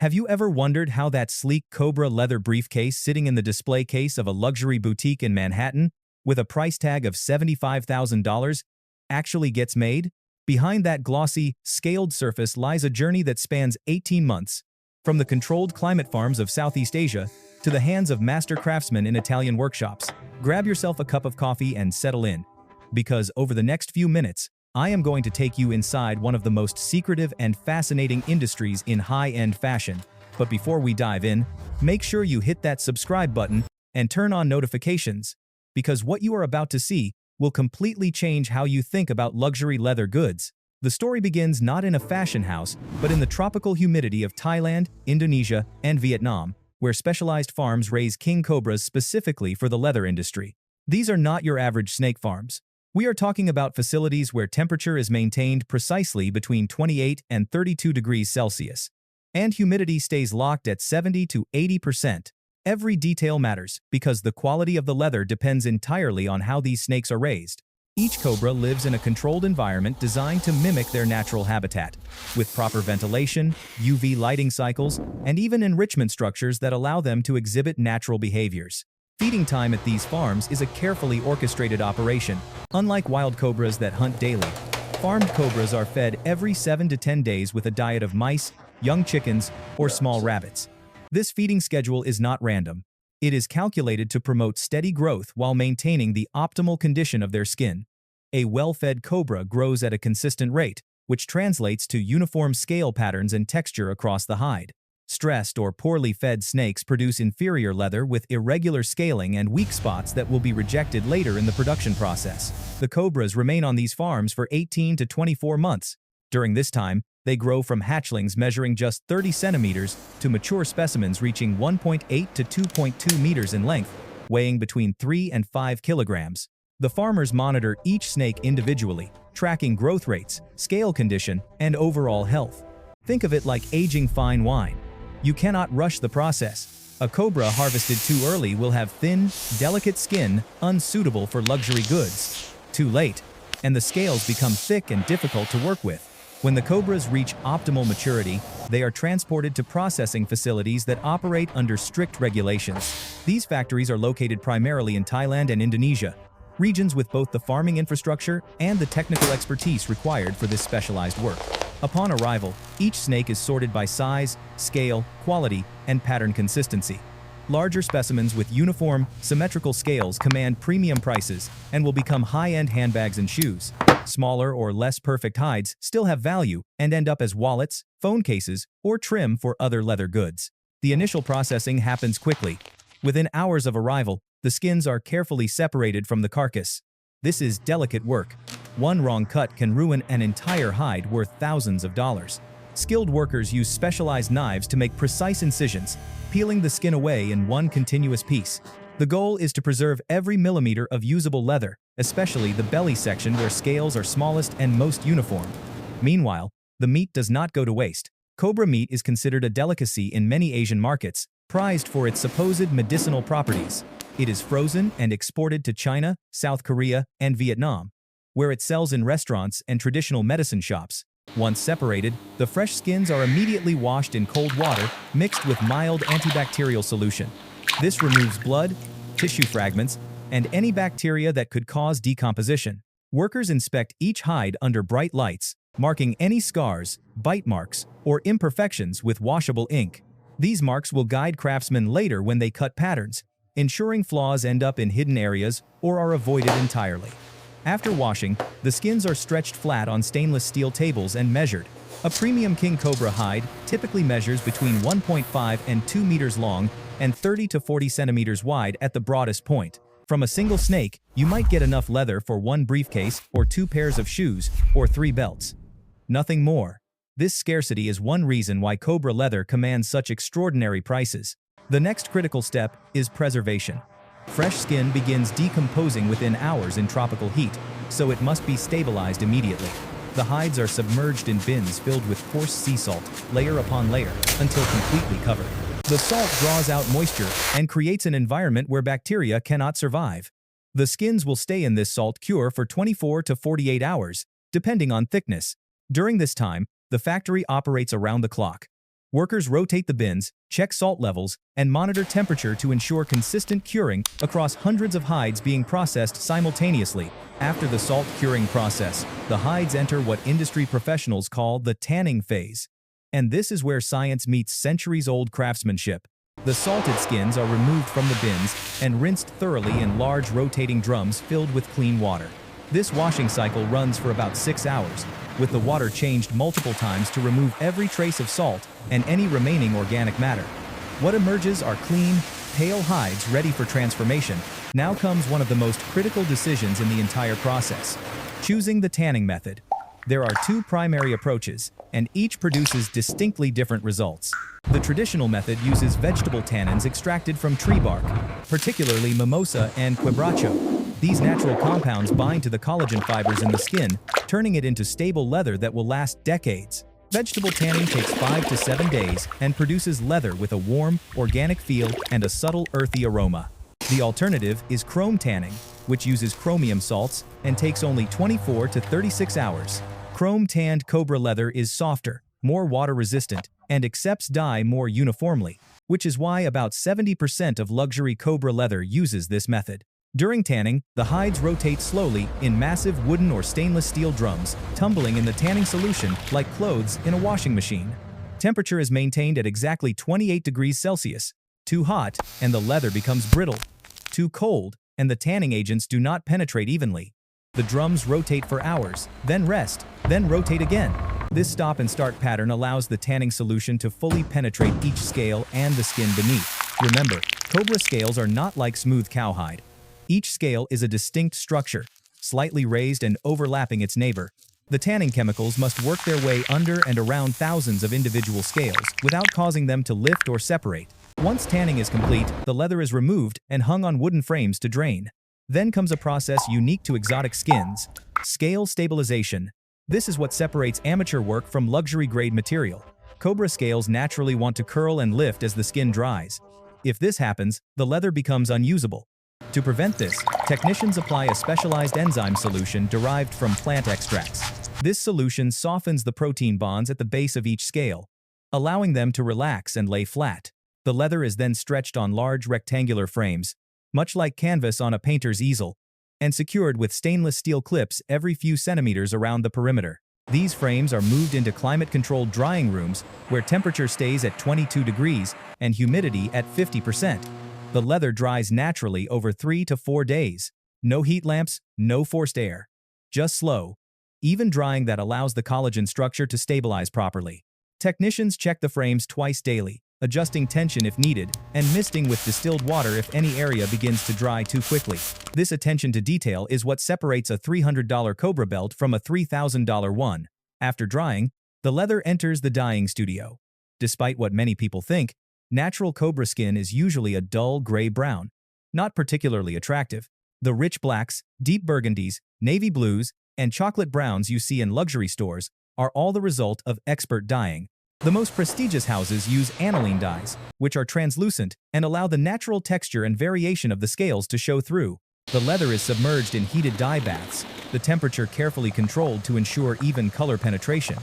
Have you ever wondered how that sleek Cobra leather briefcase sitting in the display case of a luxury boutique in Manhattan, with a price tag of $75,000, actually gets made? Behind that glossy, scaled surface lies a journey that spans 18 months, from the controlled climate farms of Southeast Asia to the hands of master craftsmen in Italian workshops. Grab yourself a cup of coffee and settle in, because over the next few minutes, I am going to take you inside one of the most secretive and fascinating industries in high-end fashion. But before we dive in, make sure you hit that subscribe button and turn on notifications, because what you are about to see will completely change how you think about luxury leather goods. The story begins not in a fashion house, but in the tropical humidity of Thailand, Indonesia, and Vietnam, where specialized farms raise king cobras specifically for the leather industry. These are not your average snake farms. We are talking about facilities where temperature is maintained precisely between 28 and 32 degrees Celsius, and humidity stays locked at 70 to 80%. Every detail matters, because the quality of the leather depends entirely on how these snakes are raised. Each cobra lives in a controlled environment designed to mimic their natural habitat, with proper ventilation, UV lighting cycles, and even enrichment structures that allow them to exhibit natural behaviors. Feeding time at these farms is a carefully orchestrated operation. Unlike wild cobras that hunt daily, farmed cobras are fed every 7 to 10 days with a diet of mice, young chickens, or small rabbits. This feeding schedule is not random. It is calculated to promote steady growth while maintaining the optimal condition of their skin. A well-fed cobra grows at a consistent rate, which translates to uniform scale patterns and texture across the hide. Stressed or poorly fed snakes produce inferior leather with irregular scaling and weak spots that will be rejected later in the production process. The cobras remain on these farms for 18 to 24 months. During this time, they grow from hatchlings measuring just 30 centimeters to mature specimens reaching 1.8 to 2.2 meters in length, weighing between 3 and 5 kilograms. The farmers monitor each snake individually, tracking growth rates, scale condition, and overall health. Think of it like aging fine wine. You cannot rush the process. A cobra harvested too early will have thin, delicate skin unsuitable for luxury goods. Too late, and the scales become thick and difficult to work with. When the cobras reach optimal maturity, they are transported to processing facilities that operate under strict regulations. These factories are located primarily in Thailand and Indonesia, regions with both the farming infrastructure and the technical expertise required for this specialized work. Upon arrival, each snake is sorted by size, scale, quality, and pattern consistency. Larger specimens with uniform, symmetrical scales command premium prices and will become high-end handbags and shoes. Smaller or less perfect hides still have value and end up as wallets, phone cases, or trim for other leather goods. The initial processing happens quickly. Within hours of arrival, the skins are carefully separated from the carcass. This is delicate work. One wrong cut can ruin an entire hide worth thousands of dollars. Skilled workers use specialized knives to make precise incisions, peeling the skin away in one continuous piece. The goal is to preserve every millimeter of usable leather, especially the belly section where scales are smallest and most uniform. Meanwhile, the meat does not go to waste. Cobra meat is considered a delicacy in many Asian markets, prized for its supposed medicinal properties. It is frozen and exported to China, South Korea, and Vietnam, where it sells in restaurants and traditional medicine shops. Once separated, the fresh skins are immediately washed in cold water mixed with mild antibacterial solution. This removes blood, tissue fragments, and any bacteria that could cause decomposition. Workers inspect each hide under bright lights, marking any scars, bite marks, or imperfections with washable ink. These marks will guide craftsmen later when they cut patterns, ensuring flaws end up in hidden areas or are avoided entirely. After washing, the skins are stretched flat on stainless steel tables and measured. A premium king cobra hide typically measures between 1.5 and 2 meters long and 30 to 40 centimeters wide at the broadest point. From a single snake, you might get enough leather for one briefcase or 2 pairs of shoes or 3 belts. Nothing more. This scarcity is one reason why cobra leather commands such extraordinary prices. The next critical step is preservation. Fresh skin begins decomposing within hours in tropical heat, so it must be stabilized immediately. The hides are submerged in bins filled with coarse sea salt, layer upon layer, until completely covered. The salt draws out moisture and creates an environment where bacteria cannot survive. The skins will stay in this salt cure for 24 to 48 hours, depending on thickness. During this time, the factory operates around the clock. Workers rotate the bins, check salt levels, and monitor temperature to ensure consistent curing across hundreds of hides being processed simultaneously. After the salt curing process, the hides enter what industry professionals call the tanning phase. And this is where science meets centuries-old craftsmanship. The salted skins are removed from the bins and rinsed thoroughly in large rotating drums filled with clean water. This washing cycle runs for about 6 hours, with the water changed multiple times to remove every trace of salt and any remaining organic matter. What emerges are clean, pale hides ready for transformation. Now comes one of the most critical decisions in the entire process: choosing the tanning method. There are 2 primary approaches, and each produces distinctly different results. The traditional method uses vegetable tannins extracted from tree bark, particularly mimosa and quebracho. These natural compounds bind to the collagen fibers in the skin, turning it into stable leather that will last decades. Vegetable tanning takes 5 to 7 days and produces leather with a warm, organic feel and a subtle earthy aroma. The alternative is chrome tanning, which uses chromium salts and takes only 24 to 36 hours. Chrome-tanned cobra leather is softer, more water-resistant, and accepts dye more uniformly, which is why about 70% of luxury cobra leather uses this method. During tanning, the hides rotate slowly in massive wooden or stainless steel drums, tumbling in the tanning solution like clothes in a washing machine. Temperature is maintained at exactly 28 degrees Celsius. Too hot, and the leather becomes brittle. Too cold, and the tanning agents do not penetrate evenly. The drums rotate for hours, then rest, then rotate again. This stop-and-start pattern allows the tanning solution to fully penetrate each scale and the skin beneath. Remember, cobra scales are not like smooth cowhide. Each scale is a distinct structure, slightly raised and overlapping its neighbor. The tanning chemicals must work their way under and around thousands of individual scales without causing them to lift or separate. Once tanning is complete, the leather is removed and hung on wooden frames to drain. Then comes a process unique to exotic skins: scale stabilization. This is what separates amateur work from luxury-grade material. Cobra scales naturally want to curl and lift as the skin dries. If this happens, the leather becomes unusable. To prevent this, technicians apply a specialized enzyme solution derived from plant extracts. This solution softens the protein bonds at the base of each scale, allowing them to relax and lay flat. The leather is then stretched on large rectangular frames, much like canvas on a painter's easel, and secured with stainless steel clips every few centimeters around the perimeter. These frames are moved into climate-controlled drying rooms where temperature stays at 22 degrees and humidity at 50%. The leather dries naturally over 3 to 4 days. No heat lamps, no forced air. Just slow, even drying that allows the collagen structure to stabilize properly. Technicians check the frames twice daily, adjusting tension if needed, and misting with distilled water if any area begins to dry too quickly. This attention to detail is what separates a $300 Cobra belt from a $3,000 one. After drying, the leather enters the dyeing studio. Despite what many people think, natural cobra skin is usually a dull gray-brown, not particularly attractive. The rich blacks, deep burgundies, navy blues, and chocolate browns you see in luxury stores are all the result of expert dyeing. The most prestigious houses use aniline dyes, which are translucent and allow the natural texture and variation of the scales to show through. The leather is submerged in heated dye baths, the temperature carefully controlled to ensure even color penetration.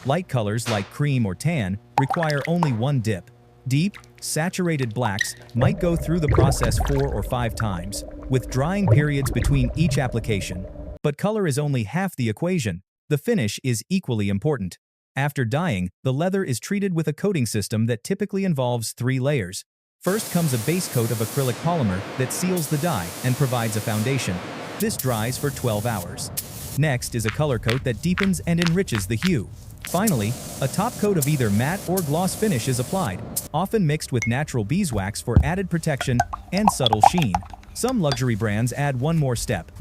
Light colors like cream or tan require only one dip. Deep, saturated blacks might go through the process 4 or 5 times, with drying periods between each application. But color is only half the equation. The finish is equally important. After dyeing, the leather is treated with a coating system that typically involves 3 layers. First comes a base coat of acrylic polymer that seals the dye and provides a foundation. This dries for 12 hours. Next is a color coat that deepens and enriches the hue. Finally, a top coat of either matte or gloss finish is applied, often mixed with natural beeswax for added protection and subtle sheen. Some luxury brands add one more step: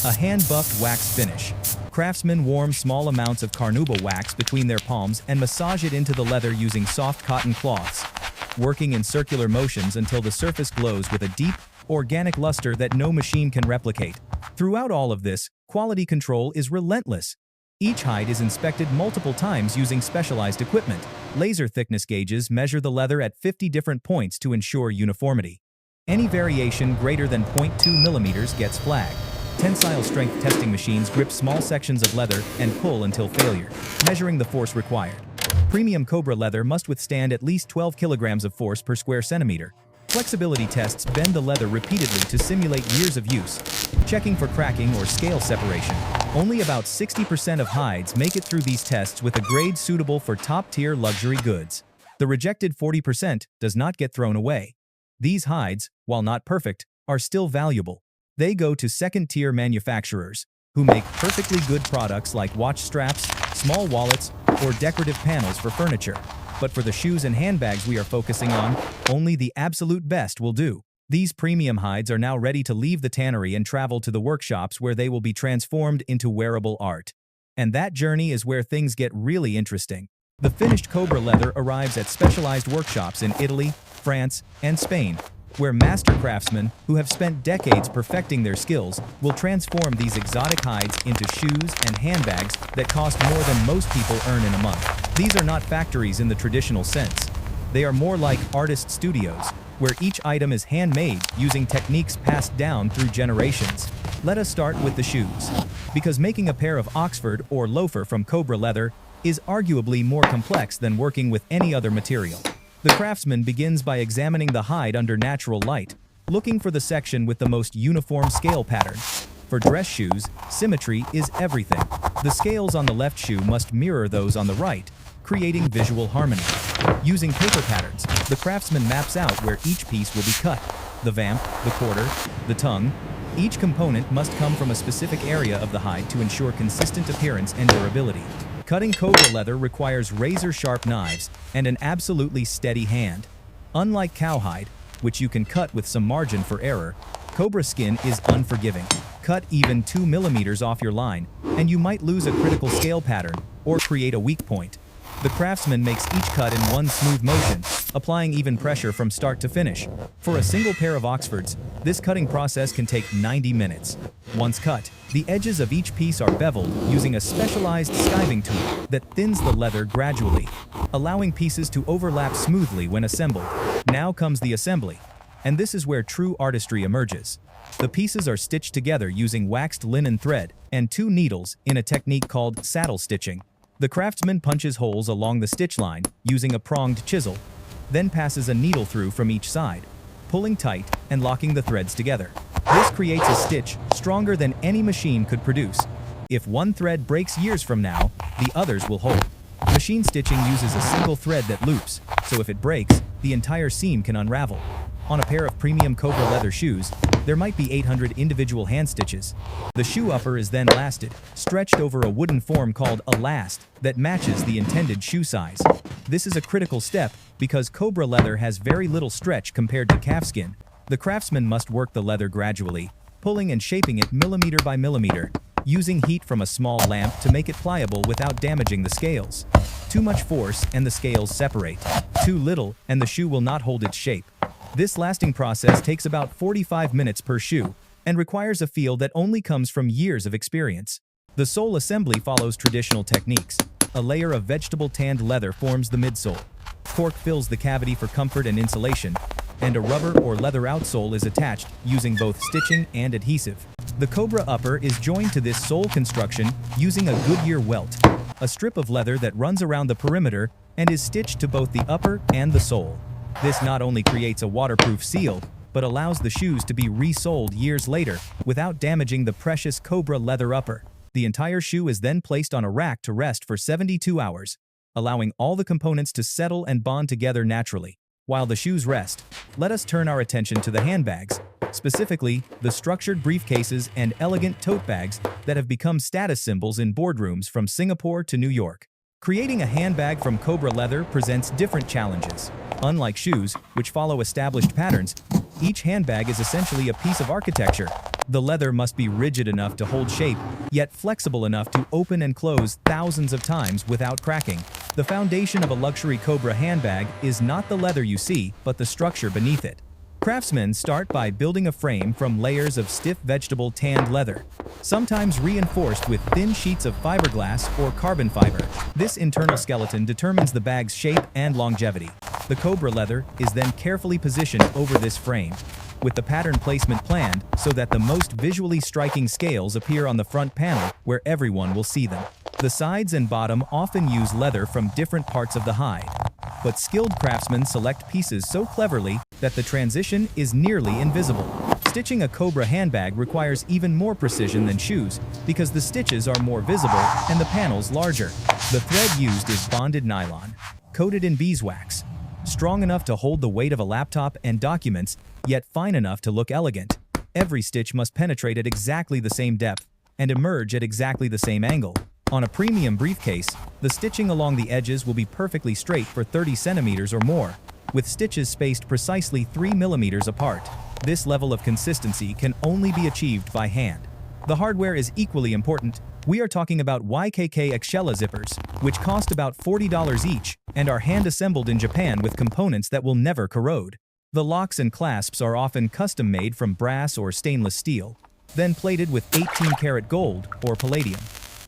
a hand-buffed wax finish. Craftsmen warm small amounts of carnauba wax between their palms and massage it into the leather using soft cotton cloths, working in circular motions until the surface glows with a deep, organic luster that no machine can replicate. Throughout all of this, quality control is relentless. Each hide is inspected multiple times using specialized equipment. Laser thickness gauges measure the leather at 50 different points to ensure uniformity. Any variation greater than 0.2 millimeters gets flagged. Tensile strength testing machines grip small sections of leather and pull until failure, measuring the force required. Premium Cobra leather must withstand at least 12 kilograms of force per square centimeter. Flexibility tests bend the leather repeatedly to simulate years of use, checking for cracking or scale separation. Only about 60% of hides make it through these tests with a grade suitable for top-tier luxury goods. The rejected 40% does not get thrown away. These hides, while not perfect, are still valuable. They go to second-tier manufacturers, who make perfectly good products like watch straps, small wallets, or decorative panels for furniture. But for the shoes and handbags we are focusing on, only the absolute best will do. These premium hides are now ready to leave the tannery and travel to the workshops where they will be transformed into wearable art. And that journey is where things get really interesting. The finished Cobra leather arrives at specialized workshops in Italy, France, and Spain, where master craftsmen, who have spent decades perfecting their skills, will transform these exotic hides into shoes and handbags that cost more than most people earn in a month. These are not factories in the traditional sense. They are more like artist studios, where each item is handmade using techniques passed down through generations. Let us start with the shoes, because making a pair of Oxford or loafer from Cobra leather is arguably more complex than working with any other material. The craftsman begins by examining the hide under natural light, looking for the section with the most uniform scale pattern. For dress shoes, symmetry is everything. The scales on the left shoe must mirror those on the right, creating visual harmony. Using paper patterns, the craftsman maps out where each piece will be cut. The vamp, the quarter, the tongue. Each component must come from a specific area of the hide to ensure consistent appearance and durability. Cutting Cobra leather requires razor-sharp knives and an absolutely steady hand. Unlike cowhide, which you can cut with some margin for error, Cobra skin is unforgiving. Cut even 2 millimeters off your line, and you might lose a critical scale pattern or create a weak point. The craftsman makes each cut in one smooth motion, applying even pressure from start to finish. For a single pair of Oxfords, this cutting process can take 90 minutes. Once cut, the edges of each piece are beveled using a specialized skiving tool that thins the leather gradually, allowing pieces to overlap smoothly when assembled. Now comes the assembly, and this is where true artistry emerges. The pieces are stitched together using waxed linen thread and 2 needles in a technique called saddle stitching. The craftsman punches holes along the stitch line using a pronged chisel, then passes a needle through from each side, pulling tight and locking the threads together. This creates a stitch stronger than any machine could produce. If one thread breaks years from now, the others will hold. Machine stitching uses a single thread that loops, so if it breaks, the entire seam can unravel. On a pair of premium Cobra leather shoes, there might be 800 individual hand stitches. The shoe upper is then lasted, stretched over a wooden form called a last that matches the intended shoe size. This is a critical step because Cobra leather has very little stretch compared to calfskin. The craftsman must work the leather gradually, pulling and shaping it millimeter by millimeter, using heat from a small lamp to make it pliable without damaging the scales. Too much force and the scales separate. Too little and the shoe will not hold its shape. This lasting process takes about 45 minutes per shoe and requires a feel that only comes from years of experience. The sole assembly follows traditional techniques. A layer of vegetable tanned leather forms the midsole. Cork fills the cavity for comfort and insulation, and a rubber or leather outsole is attached using both stitching and adhesive. The Cobra upper is joined to this sole construction using a Goodyear welt, a strip of leather that runs around the perimeter and is stitched to both the upper and the sole. This not only creates a waterproof seal, but allows the shoes to be resoled years later without damaging the precious Cobra leather upper. The entire shoe is then placed on a rack to rest for 72 hours, allowing all the components to settle and bond together naturally. While the shoes rest, let us turn our attention to the handbags, specifically the structured briefcases and elegant tote bags that have become status symbols in boardrooms from Singapore to New York. Creating a handbag from Cobra leather presents different challenges. Unlike shoes, which follow established patterns, each handbag is essentially a piece of architecture. The leather must be rigid enough to hold shape, yet flexible enough to open and close thousands of times without cracking. The foundation of a luxury Cobra handbag is not the leather you see, but the structure beneath it. Craftsmen start by building a frame from layers of stiff vegetable tanned leather, sometimes reinforced with thin sheets of fiberglass or carbon fiber. This internal skeleton determines the bag's shape and longevity. The Cobra leather is then carefully positioned over this frame, with the pattern placement planned so that the most visually striking scales appear on the front panel where everyone will see them. The sides and bottom often use leather from different parts of the hide. But skilled craftsmen select pieces so cleverly that the transition is nearly invisible. Stitching a Cobra handbag requires even more precision than shoes because the stitches are more visible and the panels larger. The thread used is bonded nylon, coated in beeswax, strong enough to hold the weight of a laptop and documents, yet fine enough to look elegant. Every stitch must penetrate at exactly the same depth and emerge at exactly the same angle. On a premium briefcase, the stitching along the edges will be perfectly straight for 30 centimeters or more, with stitches spaced precisely 3 millimeters apart. This level of consistency can only be achieved by hand. The hardware is equally important. We are talking about YKK Excella zippers, which cost about $40 each and are hand-assembled in Japan with components that will never corrode. The locks and clasps are often custom-made from brass or stainless steel, then plated with 18-karat gold or palladium.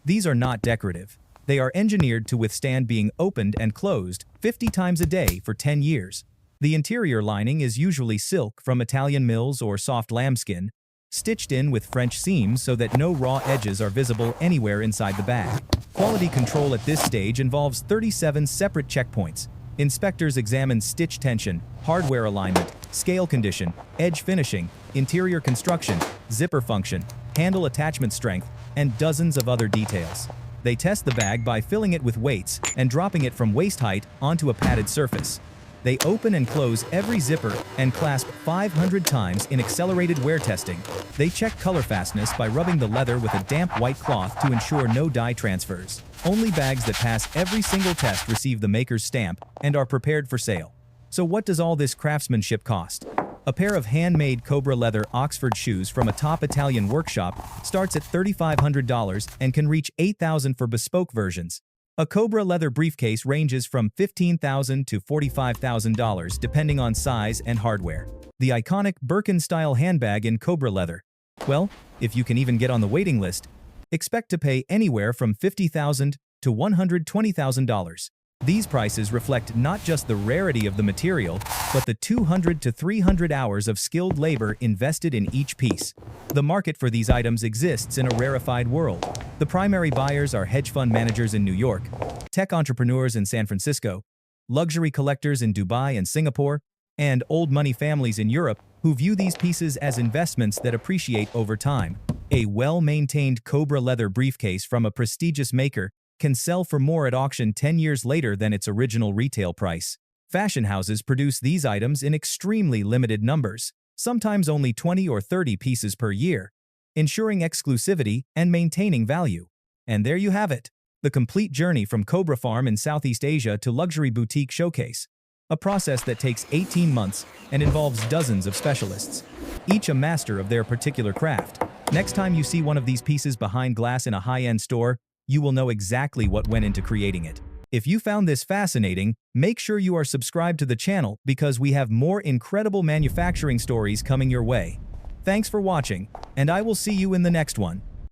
These are not decorative. They are engineered to withstand being opened and closed 50 times a day for 10 years. The interior lining is usually silk from Italian mills or soft lambskin, stitched in with French seams so that no raw edges are visible anywhere inside the bag. Quality control at this stage involves 37 separate checkpoints. Inspectors examine stitch tension, hardware alignment, scale condition, edge finishing, interior construction, zipper function, handle attachment strength, and dozens of other details. They test the bag by filling it with weights and dropping it from waist height onto a padded surface. They open and close every zipper and clasp 500 times in accelerated wear testing. They check color fastness by rubbing the leather with a damp white cloth to ensure no dye transfers. Only bags that pass every single test receive the maker's stamp and are prepared for sale. So what does all this craftsmanship cost? A pair of handmade Cobra leather Oxford shoes from a top Italian workshop starts at $3,500 and can reach $8,000 for bespoke versions. A Cobra leather briefcase ranges from $15,000 to $45,000 depending on size and hardware. The iconic Birkin-style handbag in Cobra leather. Well, if you can even get on the waiting list, expect to pay anywhere from $50,000 to $120,000. These prices reflect not just the rarity of the material, but the 200 to 300 hours of skilled labor invested in each piece. The market for these items exists in a rarefied world. The primary buyers are hedge fund managers in New York, tech entrepreneurs in San Francisco, luxury collectors in Dubai and Singapore, and old money families in Europe who view these pieces as investments that appreciate over time. A well-maintained Cobra leather briefcase from a prestigious maker can sell for more at auction 10 years later than its original retail price. Fashion houses produce these items in extremely limited numbers, sometimes only 20 or 30 pieces per year, ensuring exclusivity and maintaining value. And there you have it, the complete journey from Cobra farm in Southeast Asia to luxury boutique showcase. A process that takes 18 months and involves dozens of specialists, each a master of their particular craft. Next time you see one of these pieces behind glass in a high-end store, you will know exactly what went into creating it. If you found this fascinating, make sure you are subscribed to the channel because we have more incredible manufacturing stories coming your way. Thanks for watching, and I will see you in the next one.